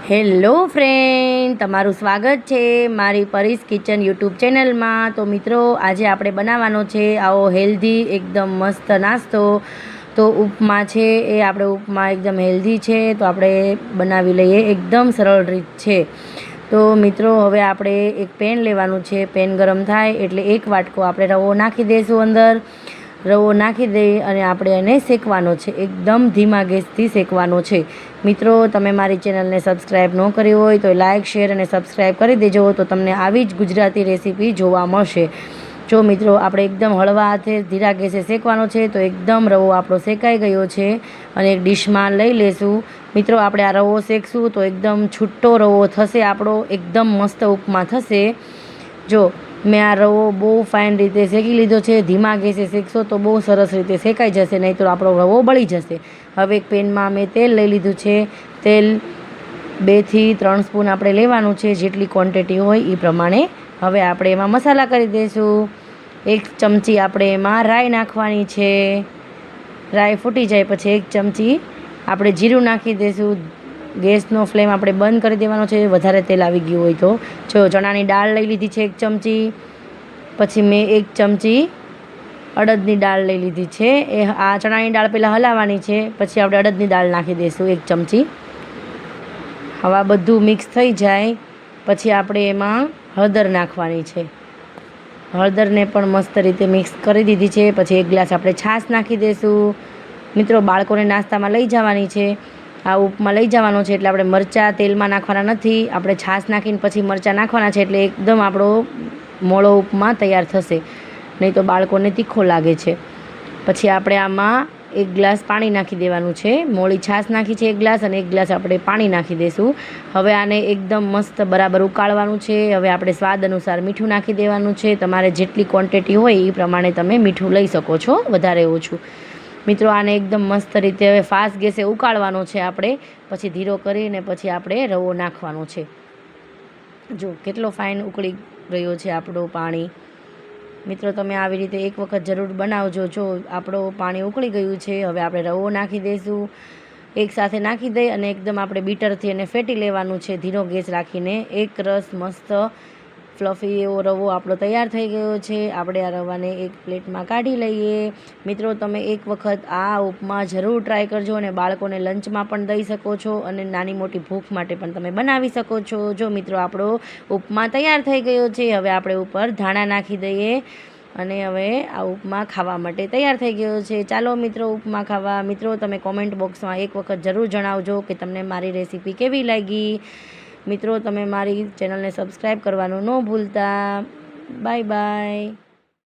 Hello friend, તમારું સ્વાગત છે મારી પરીસ કિચન યુટ્યુબ ચેનલમાં। તો મિત્રો, આજે આપણે બનાવવાનો છે આવો હેલ્ધી એકદમ મસ્ત નાસ્તો। તો ઉપમા છે, એ આપણે ઉપમા એકદમ હેલ્ધી છે, તો આપણે બનાવી લઈએ। એકદમ સરળ રીત છે। તો મિત્રો, હવે આપણે એક પેન લેવાનું છે। પેન ગરમ થાય એટલે 1 વાટકો આપણે રવો નાખી દઈશું અંદર। રવો નાખી દઈ અને આપણે એને શેકવાનો છે। એકદમ ધીમા ગેસથી શેકવાનો છે। મિત્રો, તમે મારી ચેનલને સબસ્ક્રાઈબ ન કરી હોય તો લાઇક, શેર અને સબસ્ક્રાઈબ કરી દેજો, તો તમને આવી જ ગુજરાતી રેસીપી જોવા મળશે। જો મિત્રો, આપણે એકદમ હળવા હાથે ધીરા ગેસે શેકવાનો છે। તો એકદમ રવો આપણો શેકાઈ ગયો છે અને એક ડીશમાં લઈ લેશું। મિત્રો, આપણે આ રવો શેકશું તો એકદમ છૂટો રવો થશે આપણો, એકદમ મસ્ત ઉપમા થશે। જો મેં આ રવો બહુ ફાઇન રીતે શેકી લીધો છે। ધીમા ગેસે શેકશો તો બહુ સરસ રીતે શેકાઈ જશે, નહીં તો આપણો રવો બળી જશે। હવે એક પેનમાં મેં તેલ લઈ લીધું છે। તેલ 2 થી 3 સ્પૂન આપણે લેવાનું છે, જેટલી ક્વોન્ટિટી હોય એ પ્રમાણે। હવે આપણે એમાં મસાલા કરી દઈશું। 1 ચમચી આપણે એમાં રાઈ નાખવાની છે। રાઈ ફૂટી જાય પછી 1 ચમચી આપણે જીરું નાખી દઈશું। ગેસનો ફ્લેમ આપણે બંધ કરી દેવાનો છે, વધારે તેલ આવી ગયું હોય તો। જો ચણાની દાળ લઈ લીધી છે 1 ચમચી, પછી મેં 1 ચમચી અડદની દાળ લઈ લીધી છે। આ ચણાની દાળ પહેલાં હલાવવાની છે, પછી આપણે અડદની દાળ નાખી દઈશું 1 ચમચી। હવે આ બધું મિક્સ થઈ જાય પછી આપણે એમાં હળદર નાખવાની છે। હળદરને પણ મસ્ત રીતે મિક્સ કરી દીધી છે। પછી 1 ગ્લાસ આપણે છાશ નાખી દઈશું। મિત્રો, બાળકોને નાસ્તામાં લઈ જવાની છે, આ ઉપમા લઈ જવાનો છે, એટલે આપણે મરચાં તેલમાં નાખવાના નથી, આપણે છાશ નાખીને પછી મરચાં નાખવાના છે, એટલે એકદમ આપણો મોળો ઉપમા તૈયાર થશે, નહીં તો બાળકોને તીખો લાગે છે। પછી આપણે આમાં 1 ગ્લાસ પાણી નાખી દેવાનું છે। મોળી છાશ નાખી છે 1 ગ્લાસ, અને 1 ગ્લાસ આપણે પાણી નાખી દઈશું। હવે આને એકદમ મસ્ત બરાબર ઉકાળવાનું છે। હવે આપણે સ્વાદ અનુસાર મીઠું નાખી દેવાનું છે। તમારે જેટલી ક્વોન્ટિટી હોય એ પ્રમાણે તમે મીઠું લઈ શકો છો, વધારે ઓછું। મિત્રો, આને એકદમ મસ્ત રીતે હવે ફાસ્ટ ગેસે ઉકાળવાનો છે આપણે, પછી ધીરો કરીને પછી આપણે રવો નાખવાનો છે। જો કેટલો ફાઇન ઉકળી રહ્યો છે આપણું પાણી। મિત્રો, તમે આવી રીતે એક વખત જરૂર બનાવજો। જો આપણું પાણી ઉકળી ગયું છે, હવે આપણે રવો નાખી દઈશું। એકસાથે નાખી દઈ અને એકદમ આપણે બીટરથી એને ફેટી લેવાનું છે, ધીરો ગેસ રાખીને। એક રસ મસ્ત ફ્લફી એવો રવો આપણો તૈયાર થઈ ગયો છે। આપણે આ રવાને એક પ્લેટમાં કાઢી લઈએ। મિત્રો, તમે એક વખત આ ઉપમા જરૂર ટ્રાય કરજો, અને બાળકોને લંચમાં પણ દઈ શકો છો, અને નાની મોટી ભૂખ માટે પણ તમે બનાવી શકો છો। જો મિત્રો, આપણો ઉપમા તૈયાર થઈ ગયો છે। હવે આપણે ઉપર ધાણા નાખી દઈએ અને હવે આ ઉપમા ખાવા માટે તૈયાર થઈ ગયો છે। ચાલો મિત્રો, ઉપમા ખાવા। મિત્રો, તમે કોમેન્ટ બોક્સમાં એક વખત જરૂર જણાવજો કે તમને મારી રેસીપી કેવી લાગી। મિત્રો, તમે મારી ચેનલને સબસ્ક્રાઈબ કરવાનું ન ભૂલતા। Bye bye.